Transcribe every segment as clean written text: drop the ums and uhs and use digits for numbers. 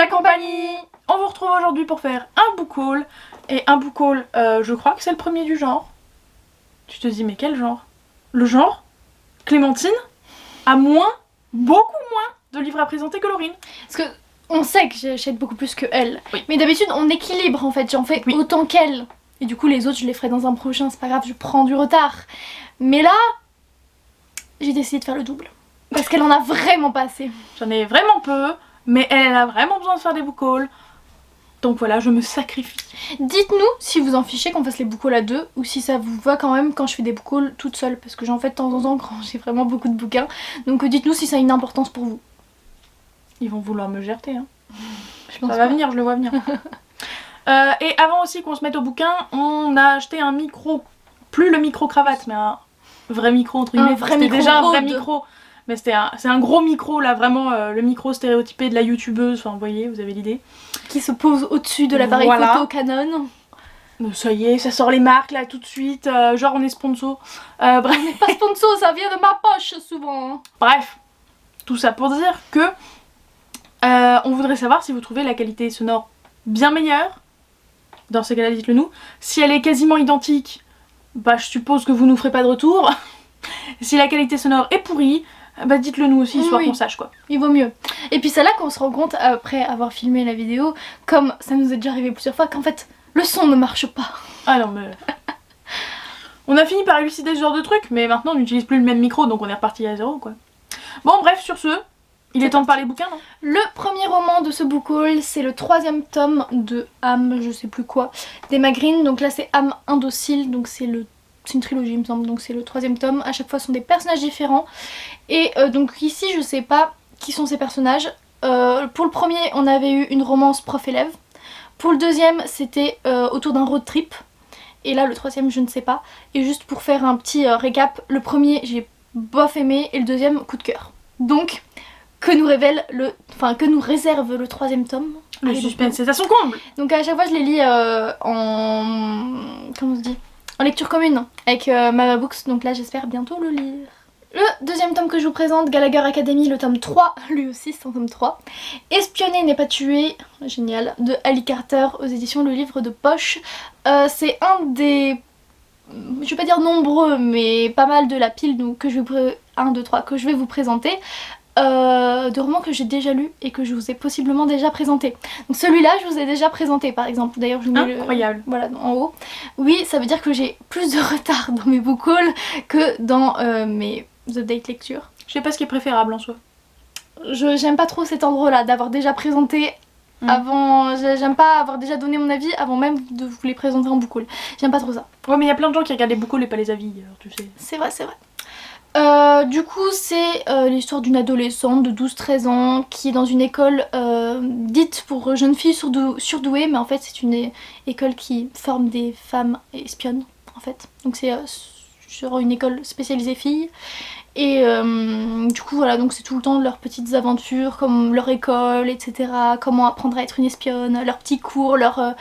la compagnie. On vous retrouve aujourd'hui pour faire un book haul. Et un book haul, je crois que c'est le premier du genre. Tu te dis mais quel genre? Le genre Clémentine a beaucoup moins de livres à présenter que Laurine. Parce que on sait que j'achète beaucoup plus que elle. Oui. Mais d'habitude on équilibre en fait, j'en fais autant qu'elle. Et du coup les autres je les ferai dans un prochain, c'est pas grave, je prends du retard. Mais là, j'ai décidé de faire le double. Parce qu'elle en a vraiment pas assez. J'en ai vraiment peu, mais elle a vraiment besoin de faire des book hauls. Donc voilà, je me sacrifie. Dites-nous si vous en fichez qu'on fasse les book hauls à deux ou si ça vous va quand même quand je fais des book hauls toute seule. Parce que j'en fais de temps en temps quand j'ai vraiment beaucoup de bouquins. Donc dites-nous si ça a une importance pour vous. Ils vont vouloir me gerter, hein. Ça va venir, je le vois venir. Et avant aussi qu'on se mette au bouquin, on a acheté un micro. Plus le micro-cravate, mais un vrai micro entre guillemets. C'était déjà un vrai micro. Mais c'est un gros micro là, vraiment le micro stéréotypé de la youtubeuse, enfin vous voyez, vous avez l'idée. Qui se pose au-dessus de l'appareil photo Canon. Ça y est, ça sort les marques là tout de suite, genre on est sponsor. Bref. On n'est pas sponsor, ça vient de ma poche souvent. Bref, tout ça pour dire que on voudrait savoir si vous trouvez la qualité sonore bien meilleure. Dans ces cas-là, dites-le nous. Si elle est quasiment identique, bah je suppose que vous nous ferez pas de retour. Si la qualité sonore est pourrie, bah dites-le nous aussi, histoire qu'on sache quoi. Il vaut mieux. Et puis c'est là qu'on se rend compte, après avoir filmé la vidéo, comme ça nous est déjà arrivé plusieurs fois, qu'en fait le son ne marche pas. Ah non mais... on a fini par élucider ce genre de truc, mais maintenant on n'utilise plus le même micro, donc on est reparti à zéro quoi. Bon bref, sur ce, il est temps de parler bouquin, non? Le premier roman de ce book haul, c'est le 3e tome de Âme, je sais plus quoi, d'Emma Green. Donc là c'est Âme indocile, donc c'est une trilogie il me semble, donc c'est le 3e tome. À chaque fois ce sont des personnages différents. Et donc ici je sais pas qui sont ces personnages. Pour le premier on avait eu une romance prof-élève. Pour le deuxième c'était autour d'un road trip. Et là le 3e je ne sais pas. Et juste pour faire un petit récap, le premier j'ai bof aimé et le deuxième coup de cœur. Donc que nous réserve le 3e tome. Le suspense c'est à son comble. Donc à chaque fois je les lis comment on se dit, en lecture commune avec Mama Books, donc là j'espère bientôt le lire. Le deuxième tome que je vous présente, Gallagher Academy, le tome 3, lui aussi c'est un tome 3. Espionner n'est pas tué, génial, de Ali Carter aux éditions Le Livre de Poche. C'est un des, je vais pas dire nombreux, mais pas mal de la pile que je vais vous présenter. De romans que j'ai déjà lus et que je vous ai possiblement déjà présenté. Donc celui-là je vous ai déjà présenté par exemple, d'ailleurs je mets incroyable. Voilà, en haut. Oui, ça veut dire que j'ai plus de retard dans mes book hauls que dans mes update lecture. Je sais pas ce qui est préférable en soi. J'aime pas trop cet ordre-là, d'avoir déjà présenté avant, j'aime pas avoir déjà donné mon avis avant même de vous les présenter en book haul. J'aime pas trop ça. Ouais mais il y a plein de gens qui regardent les book hauls et pas les avis, alors tu sais. C'est vrai, c'est vrai. Du coup c'est l'histoire d'une adolescente de 12-13 ans qui est dans une école dite pour jeunes filles surdouées, mais en fait c'est une école qui forme des femmes espionnes en fait. Donc c'est sur une école spécialisée filles. Et du coup voilà, donc c'est tout le temps leurs petites aventures, comme leur école, etc. Comment apprendre à être une espionne, leurs petits cours, leur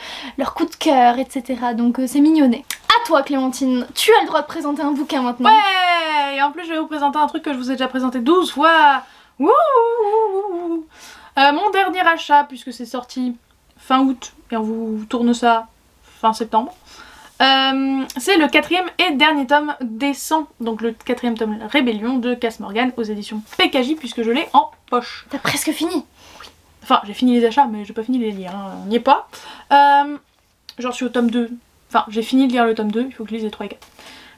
coup de cœur, etc. Donc c'est mignonnet. À toi Clémentine, tu as le droit de présenter un bouquin maintenant. Ouais, et en plus je vais vous présenter un truc que je vous ai déjà présenté 12 fois. Wouh. Mon dernier achat, puisque c'est sorti fin août, et on vous tourne ça fin septembre. C'est le 4e et dernier tome des 100, donc le 4e tome Rébellion de Cass Morgan aux éditions PKJ, puisque je l'ai en poche. T'as presque fini? Oui. Enfin, j'ai fini les achats, mais j'ai pas fini de les lire, hein. On n'y est pas. J'en suis au tome 2. Enfin, j'ai fini de lire le tome 2, il faut que je lise les 3 et 4.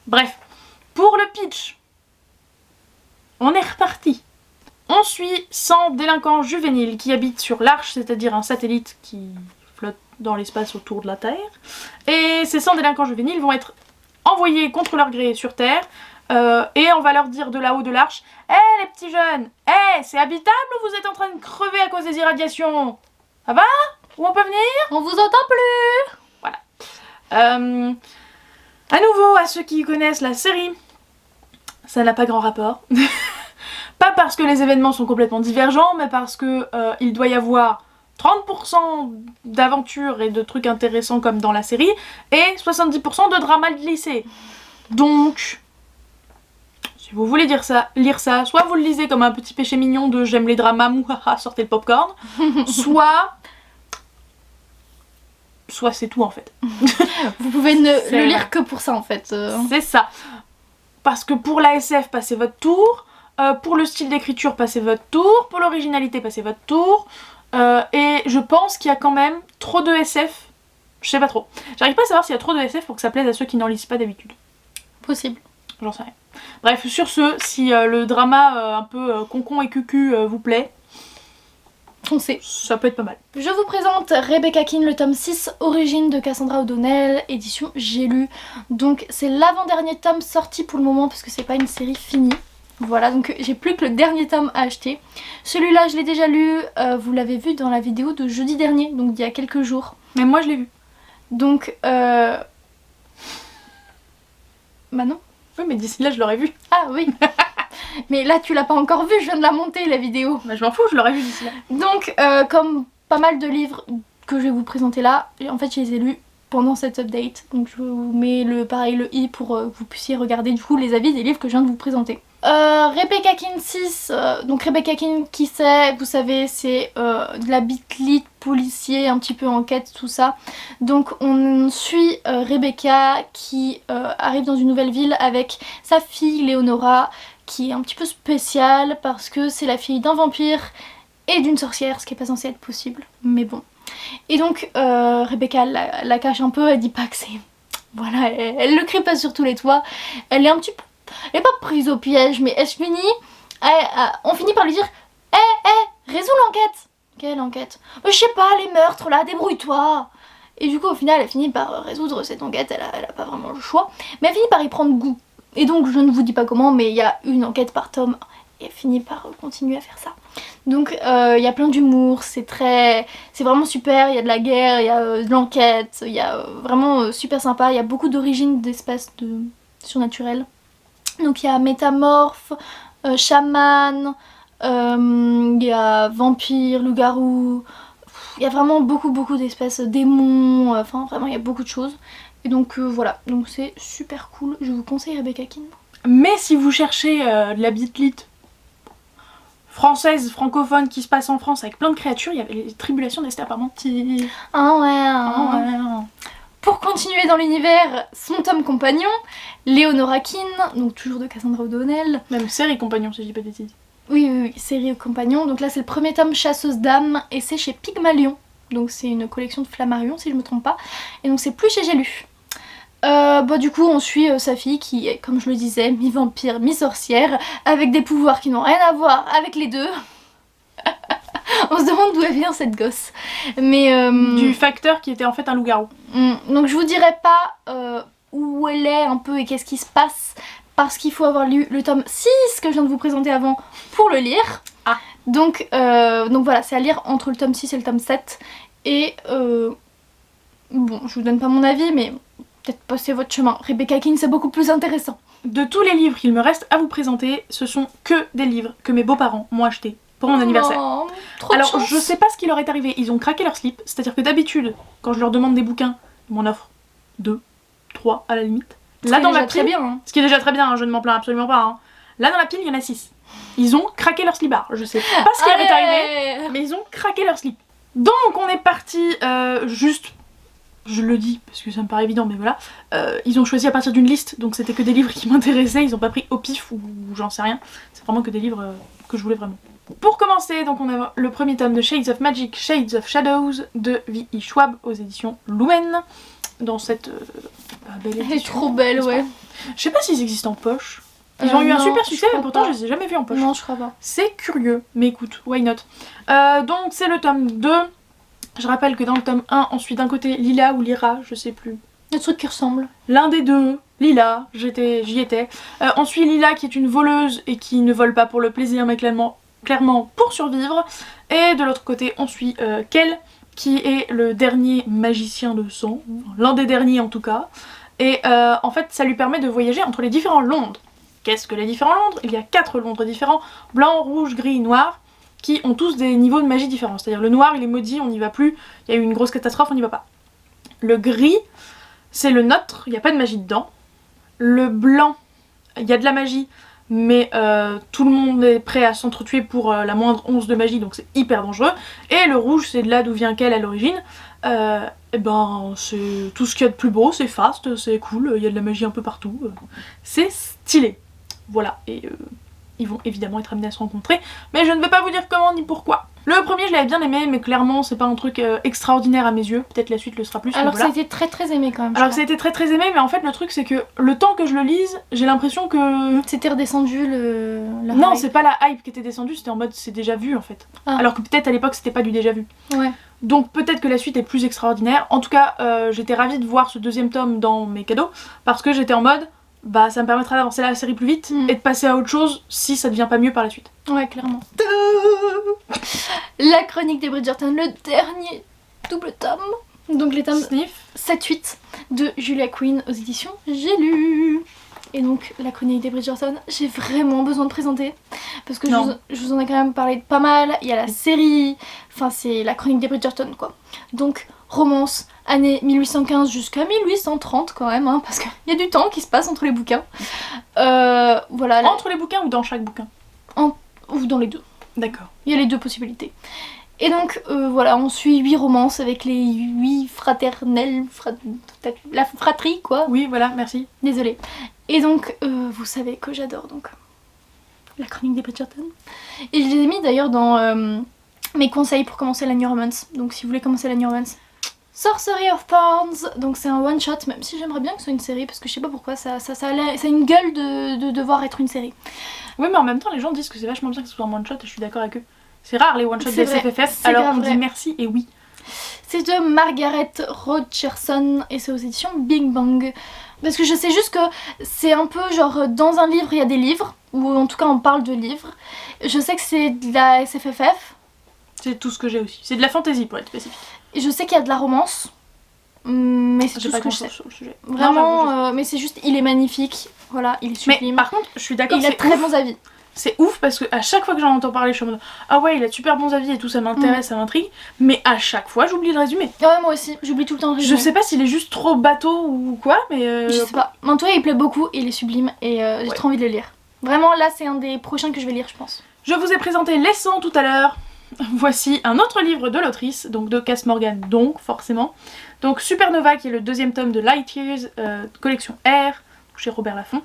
Bref, pour le pitch, on est reparti. On suit 100 délinquants juvéniles qui habitent sur l'Arche, c'est-à-dire un satellite qui flotte dans l'espace autour de la Terre. Et ces 100 délinquants juvéniles vont être envoyés contre leur gré sur Terre. Et on va leur dire de là-haut de l'Arche: hé les petits jeunes, c'est habitable ou vous êtes en train de crever à cause des irradiations? Ça va? Où on peut venir? On vous entend plus. Voilà. À nouveau, à ceux qui connaissent la série, ça n'a pas grand rapport. Pas parce que les événements sont complètement divergents, mais parce que il doit y avoir 30% d'aventures et de trucs intéressants comme dans la série, et 70% de drama de lycée. Donc, si Si vous voulez lire ça, soit vous le lisez comme un petit péché mignon de j'aime les dramas, mouhaha, sortez le popcorn, soit c'est tout en fait. Vous pouvez ne le lire que pour ça en fait. C'est ça. Parce que pour la SF, passez votre tour. Pour le style d'écriture, passez votre tour. Pour l'originalité, passez votre tour. Et je pense qu'il y a quand même trop de SF. Je sais pas trop. J'arrive pas à savoir s'il y a trop de SF pour que ça plaise à ceux qui n'en lisent pas d'habitude. Possible. J'en sais rien. Bref, sur ce, si le drama un peu concon et cucu vous plaît, Foncez. Ça peut être pas mal. Je vous présente Rebecca Keane, le tome 6, Origine de Cassandra O'Donnell, édition J'ai lu. Donc c'est l'avant-dernier tome sorti pour le moment parce que c'est pas une série finie. Voilà, donc j'ai plus que le dernier tome à acheter. Celui-là je l'ai déjà lu, vous l'avez vu dans la vidéo de jeudi dernier, donc il y a quelques jours. Mais moi je l'ai vu. Donc Bah non. Oui mais d'ici là je l'aurais vu. Ah oui. Mais là tu l'as pas encore vu, je viens de la monter la vidéo. Bah je m'en fous, je l'aurais vu d'ici là. Donc comme pas mal de livres que je vais vous présenter là, en fait je les ai lus pendant cette update. Donc je vous mets le i pour que vous puissiez regarder du coup les avis des livres que je viens de vous présenter. Rebecca Keane 6, donc Rebecca Keane qui c'est, vous savez c'est de la beat lead policier, un petit peu enquête, tout ça. Donc on suit Rebecca qui arrive dans une nouvelle ville avec sa fille Léonora, qui est un petit peu spéciale parce que c'est la fille d'un vampire et d'une sorcière, ce qui est pas censé être possible, mais bon. Et donc Rebecca la cache un peu, elle dit pas que c'est... Voilà, elle le crie pas sur tous les toits, elle est un petit peu... Elle est pas prise au piège, mais on finit par lui dire résous l'enquête. Quelle enquête? Je sais pas, les meurtres là, débrouille-toi. Et du coup au final elle finit par résoudre cette enquête, elle a pas vraiment le choix, mais elle finit par y prendre goût. Et donc je ne vous dis pas comment, mais il y a une enquête par tome et elle finit par continuer à faire ça. Donc il y a plein d'humour, c'est vraiment super, il y a de la guerre, il y a de l'enquête, il y a vraiment super sympa, il y a beaucoup d'origines d'espèces surnaturelles. Donc il y a métamorphe, chaman, il y a vampire, loup-garou, il y a vraiment beaucoup d'espèces, démons, enfin vraiment il y a beaucoup de choses. Et donc voilà, donc c'est super cool, je vous conseille Rebecca Keane. Mais si vous cherchez de la beat lit française, francophone qui se passe en France avec plein de créatures, il y avait les tribulations d'Esther Parmentier. Ah ouais. Pour continuer dans l'univers, son tome compagnon, Léonora Keane, donc toujours de Cassandra O'Donnell. Même série compagnon si je dis pas de bêtises. Oui, série compagnon. Donc là c'est le premier tome Chasseuse d'âmes et c'est chez Pygmalion. Donc c'est une collection de Flammarion si je me trompe pas. Et donc c'est plus chez J'ai lu. Du coup on suit sa fille qui est, comme je le disais, mi-vampire, mi-sorcière, avec des pouvoirs qui n'ont rien à voir avec les deux. On se demande d'où elle vient cette gosse. Mais du facteur qui était en fait un loup-garou. Donc je vous dirai pas où elle est un peu et qu'est-ce qui se passe, parce qu'il faut avoir lu le tome 6 que je viens de vous présenter avant pour le lire. Ah. Donc voilà, c'est à lire entre le tome 6 et le tome 7. Et bon, je vous donne pas mon avis, mais peut-être passez votre chemin. Rebecca Keane c'est beaucoup plus intéressant. De tous les livres qu'il me reste à vous présenter, ce sont que des livres que mes beaux-parents m'ont achetés pour mon anniversaire. Alors je sais pas ce qui leur est arrivé, ils ont craqué leur slip, c'est-à-dire que d'habitude, quand je leur demande des bouquins, ils m'en offrent 2, 3 à la limite. Là dans ma pile, très bien, hein. Ce qui est déjà très bien, hein, je ne m'en plains absolument pas. Hein. Là dans la pile, il y en a 6. Ils ont craqué leur slibard. Je sais pas ce qui leur est arrivé, mais ils ont craqué leur slip. Donc on est parti juste, je le dis parce que ça me paraît évident, mais voilà. Ils ont choisi à partir d'une liste, donc c'était que des livres qui m'intéressaient, ils ont pas pris au pif ou j'en sais rien. C'est vraiment que des livres que je voulais vraiment. Pour commencer, donc on a le premier tome de Shades of Magic, Shades of Shadows de V.E. Schwab aux éditions Lumen. Dans cette belle édition. Elle est trop belle, ouais. Je sais pas s'ils existent en poche. Ils ont eu un super succès, mais pourtant pas. je les ai jamais vus en poche. Non, je crois pas. C'est curieux, mais écoute, why not. Donc c'est le tome 2. Je rappelle que dans le tome 1, on suit d'un côté Lila ou Lyra, je sais plus. Des trucs qui ressemblent. L'un des deux, Lila, j'y étais. On suit Lila qui est une voleuse et qui ne vole pas pour le plaisir, mais clairement pour survivre. Et de l'autre côté, on suit Kel, qui est le dernier magicien de sang, l'un des derniers en tout cas. Et en fait, ça lui permet de voyager entre les différents Londres. Qu'est-ce que les différents Londres? Il y a 4 Londres différents, blanc, rouge, gris, noir, qui ont tous des niveaux de magie différents. C'est-à-dire le noir, il est maudit, on n'y va plus, il y a eu une grosse catastrophe, on n'y va pas. Le gris, c'est le neutre, il n'y a pas de magie dedans. Le blanc, il y a de la magie, mais tout le monde est prêt à s'entretuer pour la moindre once de magie, donc c'est hyper dangereux. Et le rouge, c'est de là d'où vient qu'elle à l'origine. Et ben c'est tout ce qu'il y a de plus beau, c'est fast, c'est cool, il y a de la magie un peu partout, c'est stylé. Voilà, et ils vont évidemment être amenés à se rencontrer, mais je ne vais pas vous dire comment ni pourquoi. Le premier je l'avais bien aimé, mais clairement c'est pas un truc extraordinaire à mes yeux, peut-être la suite le sera plus. Alors que voilà. ça a été très aimé quand même. Alors que ça a été très aimé, mais en fait le truc c'est que le temps que je le lise, j'ai l'impression que... C'était redescendu la Non, hype. c'est pas la hype qui était descendue, c'était en mode c'est déjà vu en fait. Ah. Alors que peut-être à l'époque c'était pas du déjà vu. Ouais. Donc peut-être que la suite est plus extraordinaire. En tout cas, j'étais ravie de voir ce deuxième tome dans mes cadeaux, parce que j'étais en mode, bah ça me permettra d'avancer la série plus vite et de passer à autre chose si ça devient pas mieux par la suite. Ouais, clairement. La chronique des Bridgerton, le dernier double tome. Donc les tomes Sniff. 7-8 de Julia Quinn aux éditions J'ai lu. Et donc la chronique des Bridgerton, j'ai vraiment besoin de présenter. Parce que je vous en ai quand même parlé de pas mal. Il y a la série, enfin c'est la chronique des Bridgerton quoi. Donc romance, année 1815 jusqu'à 1830 quand même, hein, parce qu'il y a du temps qui se passe entre les bouquins. Voilà. Entre les bouquins ou dans chaque bouquin? Ou dans les deux. D'accord. Il y a les deux possibilités. Et donc voilà, on suit 8 romances avec les 8 fraternelles, la fratrie quoi. Oui, voilà, merci. Désolée. Et donc vous savez que j'adore donc la chronique des Bridgerton. Et je les ai mis d'ailleurs dans mes conseils pour commencer la New Romance. Donc si vous voulez commencer la New Romance, Sorcery of Thorns, donc c'est un one shot, même si j'aimerais bien que ce soit une série parce que je sais pas pourquoi ça a une gueule de devoir être une série. Oui, mais en même temps les gens disent que c'est vachement bien que ce soit un one shot et je suis d'accord avec eux. C'est rare les one shots C'est des vrai, SFFF, c'est alors grave on vrai. dit merci et oui. C'est de Margaret Rogerson et c'est aux éditions Big Bang. Parce que je sais juste que c'est un peu genre dans un livre il y a des livres, ou en tout cas on parle de livres. Je sais que c'est de la SFFF. C'est tout ce que j'ai aussi. C'est de la fantasy pour être spécifique. Et je sais qu'il y a de la romance. Mais c'est tout ce que je sais. Sur le sujet. Vraiment, mais c'est juste, il est magnifique. Voilà, il est sublime. Mais par contre, je suis d'accord, il a c'est très ouf. bons avis. C'est ouf parce que à chaque fois que j'en entends parler, je suis en mode ah ouais, il a de super bons avis et tout, ça m'intéresse, ça m'intrigue. Mais à chaque fois, j'oublie le résumé. Ouais, moi aussi, j'oublie tout le temps le résumé. Je sais pas s'il est juste trop bateau ou quoi, mais. Je sais pas. Mais en tout cas, il plaît beaucoup et il est sublime et j'ai trop envie de le lire. Vraiment, là, c'est un des prochains que je vais lire, je pense. Je vous ai présenté Les 100 tout à l'heure. Voici un autre livre de l'autrice, donc de Cass Morgan, donc forcément. Donc Supernova, qui est le deuxième tome de Light Years, collection R, chez Robert Laffont.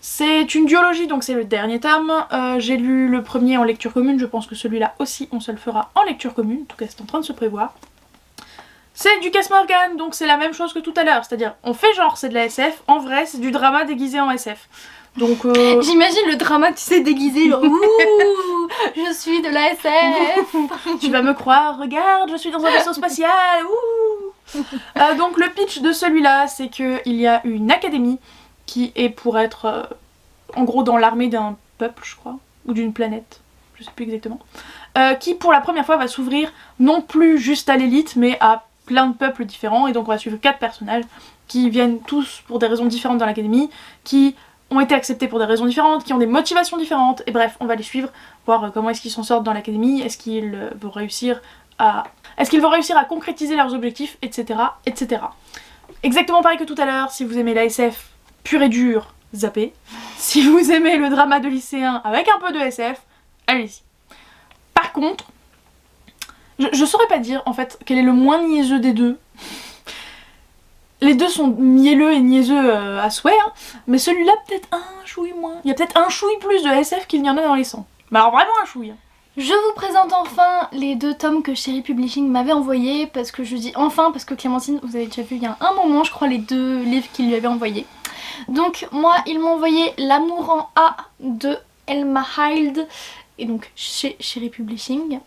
C'est une duologie, donc c'est le dernier tome. J'ai lu le premier en lecture commune, je pense que celui-là aussi on se le fera en lecture commune, en tout cas c'est en train de se prévoir. C'est du Cass Morgan, donc c'est la même chose que tout à l'heure, c'est-à-dire on fait genre c'est de la SF, en vrai c'est du drama déguisé en SF. Donc j'imagine le drama, tu sais, déguisé, genre ouh, je suis de la SF. Tu vas me croire, regarde, je suis dans un vaisseau spatial, ouh. Donc le pitch de celui-là, c'est qu'il y a une académie qui est pour être en gros dans l'armée d'un peuple, je crois, ou d'une planète, je sais plus exactement, qui pour la première fois va s'ouvrir non plus juste à l'élite, mais à plein de peuples différents, et donc on va suivre 4 personnages qui viennent tous pour des raisons différentes dans l'académie, qui ont été acceptés pour des raisons différentes, qui ont des motivations différentes, et bref, on va les suivre, voir comment est-ce qu'ils s'en sortent dans l'académie, est-ce qu'ils vont réussir à concrétiser leurs objectifs, etc., etc. Exactement pareil que tout à l'heure, si vous aimez la SF pure et dure, zappez. Si vous aimez le drama de lycéen avec un peu de SF, allez-y. Par contre, je saurais pas dire en fait quel est le moins niaiseux des deux. Les deux sont mielleux et niaiseux à souhait, hein, mais celui-là peut-être un chouille moins. Il y a peut-être un chouille plus de SF qu'il n'y en a dans les 100. Mais alors vraiment un chouille. Je vous présente enfin les 2 tomes que Cherry Publishing m'avait envoyés, parce que je dis enfin parce que Clémentine, vous avez déjà vu il y a un moment je crois les 2 livres qu'il lui avait envoyés. Donc moi ils m'ont envoyé L'amour en A de Elma Hyde, et donc chez Cherry Publishing.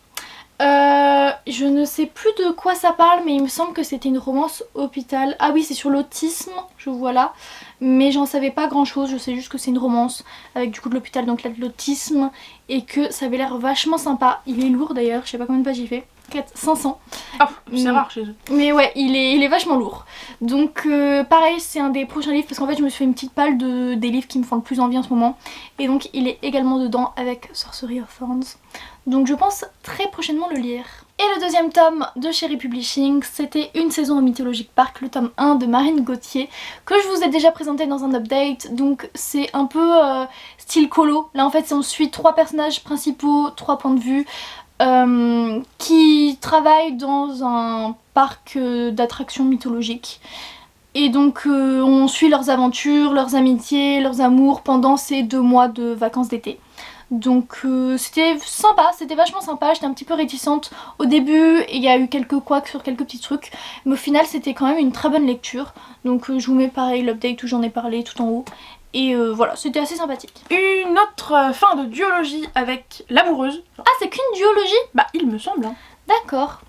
Je ne sais plus de quoi ça parle, mais il me semble que c'était une romance hôpital. Ah oui, c'est sur l'autisme, je vois là. Mais j'en savais pas grand chose, je sais juste que c'est une romance avec du coup de l'hôpital, donc là de l'autisme, et que ça avait l'air vachement sympa. Il est lourd d'ailleurs, je sais pas combien de pages il fait. 500. Oh, c'est rare chez eux. Mais ouais, il est vachement lourd. Donc pareil, c'est un des prochains livres, parce qu'en fait je me suis fait une petite palle des livres qui me font le plus envie en ce moment. Et donc il est également dedans avec Sorcery of Thorns. Donc je pense très prochainement le lire. Et le deuxième tome de Cherry Publishing, c'était Une saison au Mythologique Park, le tome 1 de Marine Gauthier, que je vous ai déjà présenté dans un update, donc c'est un peu style colo. Là en fait on suit 3 personnages principaux, 3 points de vue, qui travaillent dans un parc d'attractions mythologiques. Et donc on suit leurs aventures, leurs amitiés, leurs amours pendant ces 2 mois de vacances d'été. Donc c'était sympa, c'était vachement sympa, j'étais un petit peu réticente au début et il y a eu quelques couacs sur quelques petits trucs, mais au final c'était quand même une très bonne lecture. Donc je vous mets pareil l'update où j'en ai parlé tout en haut. Et voilà, c'était assez sympathique. Une autre fin de duologie avec l'amoureuse. Ah, c'est qu'une duologie? Bah il me semble. Hein. D'accord,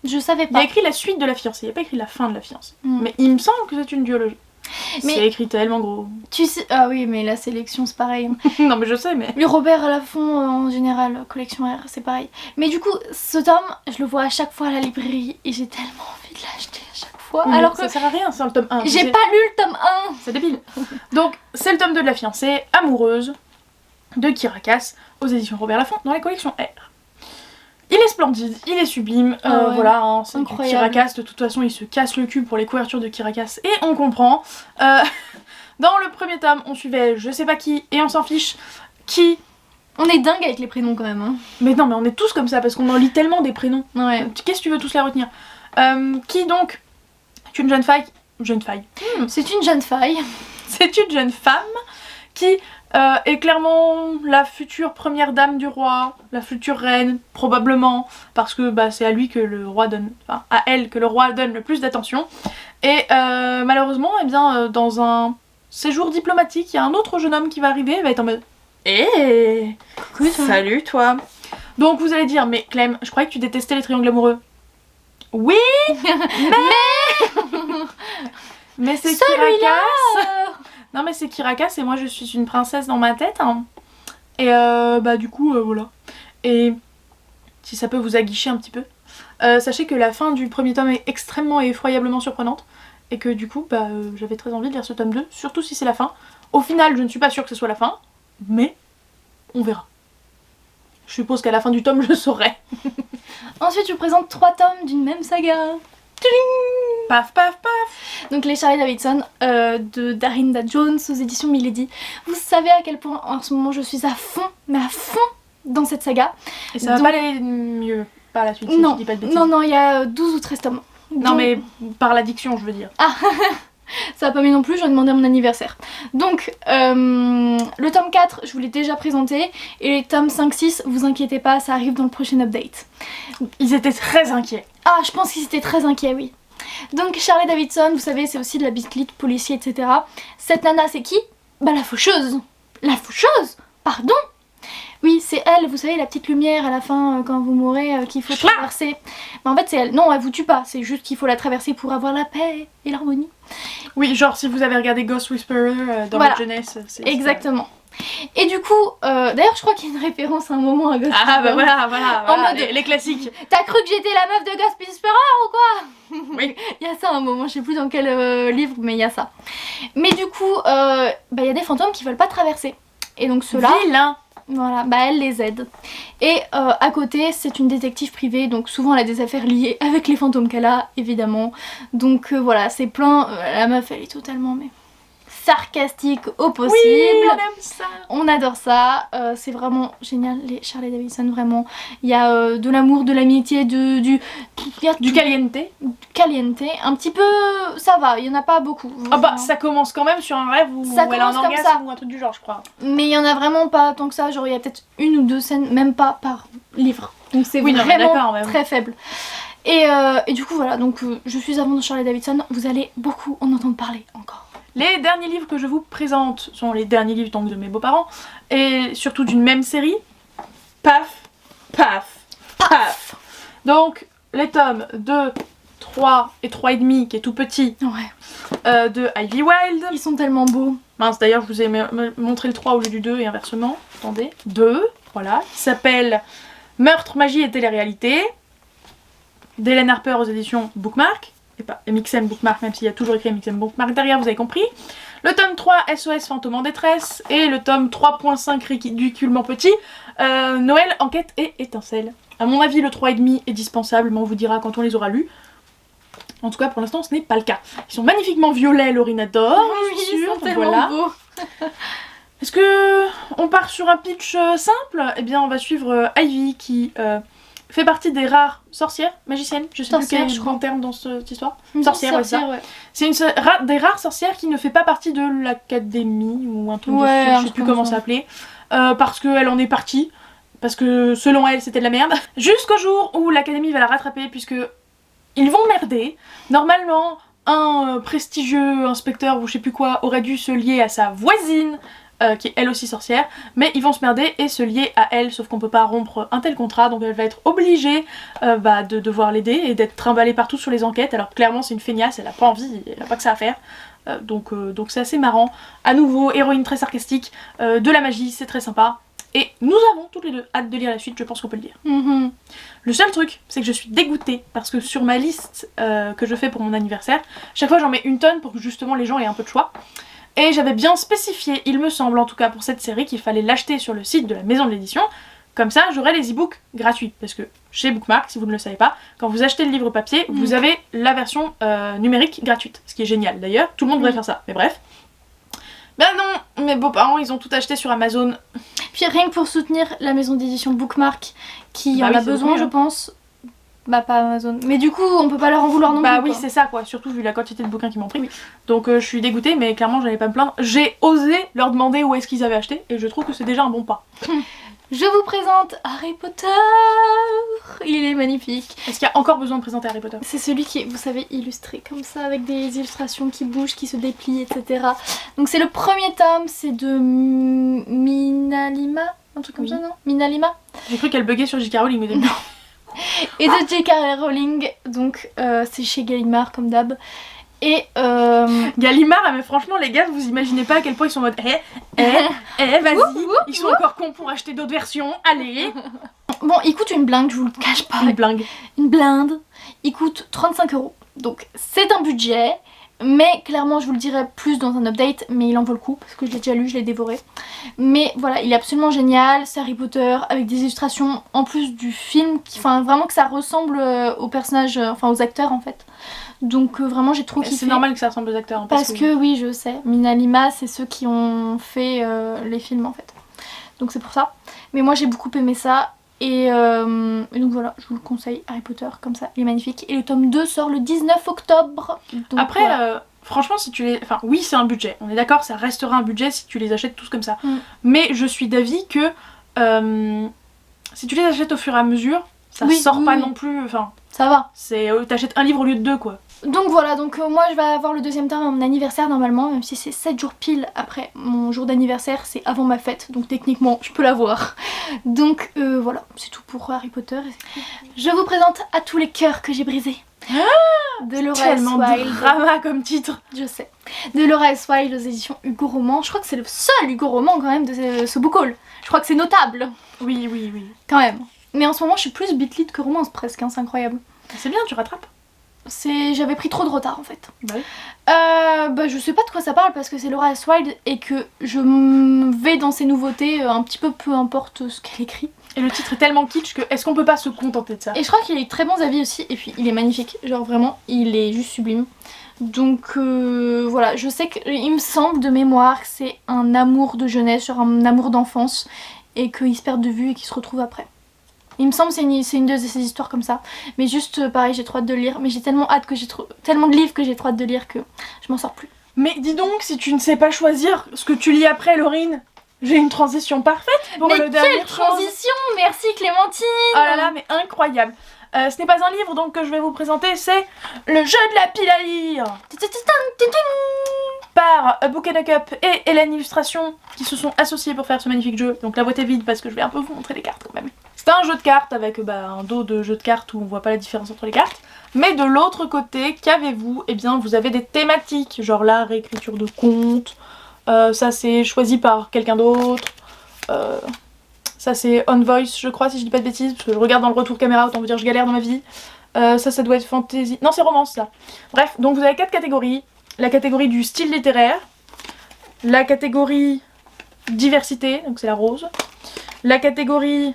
je savais Il y a pas. écrit la suite de la fiancée, il n'y a pas écrit la fin de la fiancée. Mais il me semble que c'est une duologie. Mais c'est écrit tellement gros. Tu sais, ah oui, mais la sélection c'est pareil. Non mais je sais, mais... Le Robert à la fond en général, collection R, c'est pareil. Mais du coup, ce tome, je le vois à chaque fois à la librairie et j'ai tellement envie de l'acheter à chaque fois. Oui, alors ça que sert à rien, c'est le tome 1. j'ai pas lu le tome 1. C'est débile. Donc c'est le tome 2 de la fiancée, amoureuse, de Kirakas, aux éditions Robert Laffont, dans la collection R. Il est splendide, il est sublime, Ah ouais, voilà, hein, c'est incroyable. Kirakas, de toute façon il se casse le cul pour les couvertures de Kirakas et on comprend. Dans le premier tome, on suivait je sais pas qui et on s'en fiche qui. On est dingue avec les prénoms quand même. Hein. Mais non, mais on est tous comme ça parce qu'on en lit tellement des prénoms. Ouais. Qu'est-ce que tu veux tous les retenir? Qui donc est une jeune fille. C'est une jeune fille. C'est une jeune femme qui est clairement la future première dame du roi, la future reine, probablement, parce que bah, c'est à lui que le roi donne, enfin à elle que le roi donne le plus d'attention. Et malheureusement, eh bien, dans un séjour diplomatique, il y a un autre jeune homme qui va arriver, il va être en mode hé, salut toi. Donc vous allez dire, mais Clem, je croyais que tu détestais les triangles amoureux. Oui, mais c'est Kirakas. Non mais c'est Kirakas et moi je suis une princesse dans ma tête. Hein. Et bah du coup voilà. Et si ça peut vous aguicher un petit peu, sachez que la fin du premier tome est extrêmement et effroyablement surprenante. Et que du coup bah j'avais très envie de lire ce tome 2, surtout si c'est la fin. Au final je ne suis pas sûre que ce soit la fin, mais on verra. Je suppose qu'à la fin du tome je saurai. Ensuite je vous présente 3 tomes d'une même saga. Paf paf paf. Donc les Charlie Davidson de Darinda Jones aux éditions Milady. Vous savez à quel point en ce moment je suis à fond, mais à fond dans cette saga. Et ça va pas aller mieux par la suite si non, je dis pas de bêtises. non, il y a 12 ou 13 tomes. Non Donc... mais par l'addiction je veux dire. Ah ça va pas mieux non plus, j'en ai demandé à mon anniversaire. Donc le tome 4 je vous l'ai déjà présenté. Et les tomes 5-6, vous inquiétez pas, ça arrive dans le prochain update. Ils étaient très inquiets. Ah je pense qu'ils étaient très inquiets, oui. Donc Charlie Davidson, vous savez, c'est aussi de la biscuite, policier, etc. Cette nana, c'est qui? Bah la faucheuse. La faucheuse? Pardon? Oui, c'est elle, vous savez, la petite lumière à la fin, quand vous mourrez, qu'il faut traverser. Mais en fait, c'est elle. Non, elle vous tue pas, c'est juste qu'il faut la traverser pour avoir la paix et l'harmonie. Oui, genre si vous avez regardé Ghost Whisperer dans voilà. votre jeunesse, c'est exactement. Et du coup, d'ailleurs je crois qu'il y a une référence à un moment à Ghost Whisperer. Ah bah voilà, En mode les classiques. T'as cru que j'étais la meuf de Ghost Whisperer ou quoi? Oui. Il y a ça à un moment, je sais plus dans quel livre, mais il y a ça. Mais du coup, bah il y a des fantômes qui veulent pas traverser. Et donc ceux-là, Vilain. voilà, bah elle les aide. Et à côté, c'est une détective privée, donc souvent elle a des affaires liées avec les fantômes qu'elle a, évidemment. Donc voilà, c'est plein. La meuf, elle est totalement mais sarcastique au possible. Oui, on aime ça. On adore ça, c'est vraiment génial les Charlie Davidson, vraiment. Il y a de l'amour, de l'amitié, du caliente. Caliente, un petit peu, ça va, il y en a pas beaucoup. Ah bah ça commence quand même sur un rêve où ça elle a un commence comme orgasme ça. ou un truc du genre je crois. Mais il y en a vraiment pas tant que ça, genre il y a peut-être 1 ou 2 scènes, même pas par livre. Donc c'est vraiment très faible. Et du coup voilà, donc je suis à fond de Charlie Davidson, vous allez beaucoup en entendre parler encore. Les derniers livres que je vous présente sont les derniers livres donc, de mes beaux-parents et surtout d'une même série. Paf, paf, paf. Donc les tomes 2, 3 et 3,5 qui est tout petit Ouais. de Ivy Wild. Ils sont tellement beaux. Mince d'ailleurs je vous ai montré le 3 au lieu du 2 et inversement. Attendez. 2, voilà. Qui s'appelle Meurtre, magie et télé-réalité. D'Hélène Harper aux éditions Bookmark. Et pas MXM Bookmark, même s'il y a toujours écrit MXM Bookmark derrière, vous avez compris. Le tome 3, SOS Fantôme en détresse. Et le tome 3.5 ridiculement petit, Noël, enquête et étincelle. À mon avis, le 3,5 est dispensable, mais on vous dira quand on les aura lus. En tout cas, pour l'instant, ce n'est pas le cas. Ils sont magnifiquement violets, Laurine adore, je suis sûre. Ils sont tellement Voilà. beaux. Est-ce que on part sur un pitch simple? Eh bien, on va suivre Ivy qui fait partie des rares sorcières, magiciennes, je sais plus quel est le grand terme dans cette histoire. Sorcière, ouais, ça. ouais. C'est des rares sorcières qui ne fait pas partie de l'académie ou un truc de Ouais, style, je sais plus comment ça s'appelait, parce qu'elle en est partie, parce que selon elle c'était de la merde. Jusqu'au jour où l'académie va la rattraper puisque ils vont merder. Normalement, un prestigieux inspecteur ou je sais plus quoi aurait dû se lier à sa voisine, qui est elle aussi sorcière, mais ils vont se merder et se lier à elle, sauf qu'on peut pas rompre un tel contrat, donc elle va être obligée de devoir l'aider et d'être trimballée partout sur les enquêtes, alors clairement c'est une feignasse, elle a pas envie, elle a pas que ça à faire. Donc c'est assez marrant. À nouveau, héroïne très sarcastique, de la magie, c'est très sympa. Et nous avons toutes les deux hâte de lire la suite, je pense qu'on peut le dire. Le seul truc, c'est que je suis dégoûtée parce que sur ma liste que je fais pour mon anniversaire, chaque fois j'en mets une tonne pour que justement les gens aient un peu de choix. Et j'avais bien spécifié, il me semble en tout cas pour cette série, qu'il fallait l'acheter sur le site de la maison de l'édition. Comme ça, j'aurai les e-books gratuits. Parce que chez Bookmark, si vous ne le savez pas, quand vous achetez le livre papier, vous avez la version numérique gratuite. Ce qui est génial d'ailleurs, tout le monde devrait faire ça. Mais bref. Ben non, mes beaux-parents, ils ont tout acheté sur Amazon. Puis rien que pour soutenir la maison d'édition Bookmark, qui en a besoin, je pense. Bah pas Amazon. Mais du coup, on peut pas leur en vouloir non plus. Bah oui, c'est ça quoi, surtout vu la quantité de bouquins qu'ils m'ont pris. Oui. Donc je suis dégoûtée, mais clairement, j'allais pas me plaindre. J'ai osé leur demander où est-ce qu'ils avaient acheté, et je trouve que c'est déjà un bon pas. Je vous présente Harry Potter. Il est magnifique. Est-ce qu'il y a encore besoin de présenter Harry Potter? C'est celui qui est, vous savez, illustré comme ça, avec des illustrations qui bougent, qui se déplient, etc. Donc c'est le premier tome, c'est de Minalima, un truc comme ça, non? Minalima. J'ai cru qu'elle buguait sur J.K. Rowling au début. Et de J.K. Rowling, donc c'est chez Gallimard comme d'hab. Et Gallimard, mais franchement les gars, vous imaginez pas à quel point ils sont en mode vas-y, ils sont encore cons pour acheter d'autres versions, allez. Bon, il coûte une blinde, je vous le cache pas. Une blinde. Une blinde, il coûte 35 €. Donc c'est un budget, mais clairement je vous le dirai plus dans un update, mais il en vaut le coup parce que je l'ai déjà lu, je l'ai dévoré. Mais voilà, il est absolument génial, c'est Harry Potter avec des illustrations en plus du film, enfin vraiment que ça ressemble aux personnages, enfin aux acteurs en fait. Donc vraiment j'ai trop kiffé. C'est normal que ça ressemble aux acteurs. Hein, parce que oui, je sais, Minalima c'est ceux qui ont fait les films en fait. Donc c'est pour ça. Mais moi j'ai beaucoup aimé ça. Et donc voilà, je vous le conseille, Harry Potter, comme ça, il est magnifique. Et le tome 2 sort le 19 octobre. Donc après, voilà. Franchement, si tu les... Enfin, oui, c'est un budget. On est d'accord, ça restera un budget si tu les achètes tous comme ça. Mais je suis d'avis que si tu les achètes au fur et à mesure, ça sort pas non plus... Enfin, ça va. T'achètes un livre au lieu de 2, quoi. Donc voilà, donc moi je vais avoir le deuxième tome à mon anniversaire normalement, même si c'est 7 jours pile après mon jour d'anniversaire, c'est avant ma fête, donc techniquement je peux l'avoir. Donc voilà, c'est tout pour Harry Potter. Je vous présente À tous les cœurs que j'ai brisés. De Laura S. Wilde. Drama comme titre. Je sais. De Laura S. Wilde aux éditions Hugo Roman. Je crois que c'est le seul Hugo Roman quand même de ce book haul. Je crois que c'est notable. Oui. Quand même. Mais en ce moment je suis plus Beatlit que romance presque, hein, c'est incroyable. C'est bien, tu rattrapes. J'avais pris trop de retard en fait. Bah oui. Je sais pas de quoi ça parle parce que c'est Laura S. Wilde et que je vais dans ses nouveautés un petit peu importe ce qu'elle écrit. Et le titre est tellement kitsch que est-ce qu'on peut pas se contenter de ça? Et je crois qu'il a eu très bons avis aussi et puis il est magnifique, genre vraiment il est juste sublime. Donc voilà, je sais qu'il me semble de mémoire que c'est un amour de jeunesse, genre un amour d'enfance et qu'ils se perdent de vue et qu'ils se retrouvent après. Il me semble que c'est une de ces histoires comme ça. Mais juste pareil, j'ai trop hâte de le lire. Mais j'ai tellement hâte que tellement de livres que j'ai trop hâte de lire que je m'en sors plus. Mais dis donc, si tu ne sais pas choisir ce que tu lis après, Laurine, j'ai une transition parfaite pour le dernier. Mais quelle transition! Merci Clémentine! Oh là là, mais incroyable! Ce n'est pas un livre donc que je vais vous présenter, c'est Le jeu de la pile à lire par Book and a Cup et Hélène Illustration qui se sont associés pour faire ce magnifique jeu. Donc la boîte est vide parce que je vais un peu vous montrer les cartes quand même. C'est un jeu de cartes avec un dos de jeu de cartes où on voit pas la différence entre les cartes. Mais de l'autre côté, qu'avez-vous? Eh bien vous avez des thématiques, genre la réécriture de contes, ça c'est choisi par quelqu'un d'autre. Ça c'est On Voice je crois si je dis pas de bêtises, parce que je regarde dans le retour caméra, autant vous dire je galère dans ma vie. Ça doit être fantasy, non c'est romance ça. Bref, donc vous avez 4 catégories. La catégorie du style littéraire, la catégorie diversité, donc c'est la rose. La catégorie,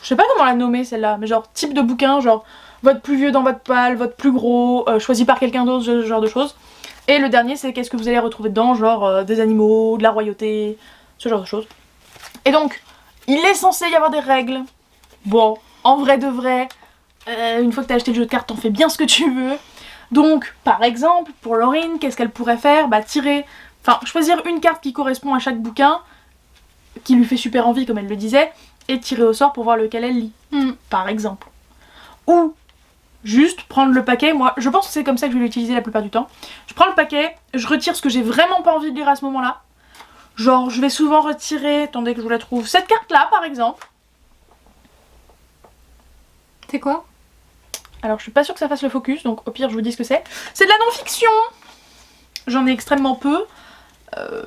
Je sais pas comment la nommer celle-là, mais genre type de bouquin, genre votre plus vieux dans votre palle, votre plus gros, choisi par quelqu'un d'autre, ce genre de choses. Et le dernier c'est qu'est-ce que vous allez retrouver dedans, genre des animaux, de la royauté, ce genre de choses. Et donc, il est censé y avoir des règles. Bon, en vrai de vrai, une fois que t'as acheté le jeu de cartes, t'en fais bien ce que tu veux. Donc, par exemple, pour Laurine, qu'est-ce qu'elle pourrait faire? Bah choisir une carte qui correspond à chaque bouquin, qui lui fait super envie comme elle le disait, et tirer au sort pour voir lequel elle lit, par exemple. Ou juste prendre le paquet, moi je pense que c'est comme ça que je vais l'utiliser la plupart du temps. Je prends le paquet, je retire ce que j'ai vraiment pas envie de lire à ce moment-là. Genre je vais souvent retirer, attendez que je vous la trouve, cette carte là par exemple. C'est quoi? Alors je suis pas sûre que ça fasse le focus, donc au pire je vous dis ce que c'est. C'est de la non-fiction. J'en ai extrêmement peu,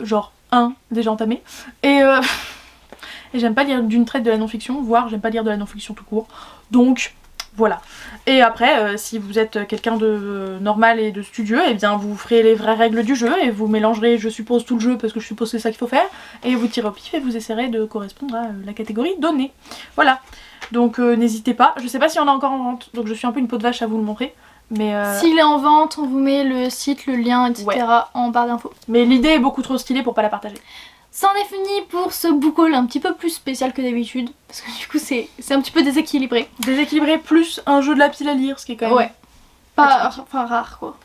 genre un déjà entamé. Et j'aime pas lire d'une traite de la non-fiction, voire j'aime pas lire de la non-fiction tout court. Donc voilà. Et après, si vous êtes quelqu'un de normal et de studieux, et bien vous ferez les vraies règles du jeu et vous mélangerez, je suppose, tout le jeu parce que je suppose que c'est ça qu'il faut faire. Et vous tirez au pif et vous essaierez de correspondre à la catégorie donnée. Voilà. Donc n'hésitez pas. Je sais pas s'il y en a encore en vente, donc je suis un peu une peau de vache à vous le montrer. Mais s'il est en vente, on vous met le site, le lien, etc. Ouais. En barre d'infos. Mais l'idée est beaucoup trop stylée pour pas la partager. Ça en est fini pour ce book haul un petit peu plus spécial que d'habitude. Parce que du coup c'est un petit peu déséquilibré. Déséquilibré plus un jeu de la pile à lire, ce qui est quand même... Ouais. Enfin rare quoi.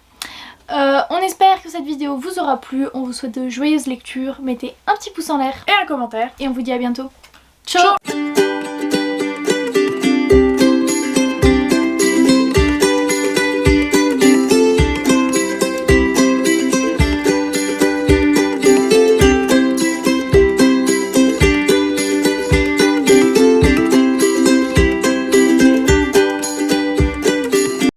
On espère que cette vidéo vous aura plu. On vous souhaite de joyeuses lectures. Mettez un petit pouce en l'air. Et un commentaire. Et on vous dit à bientôt. Ciao.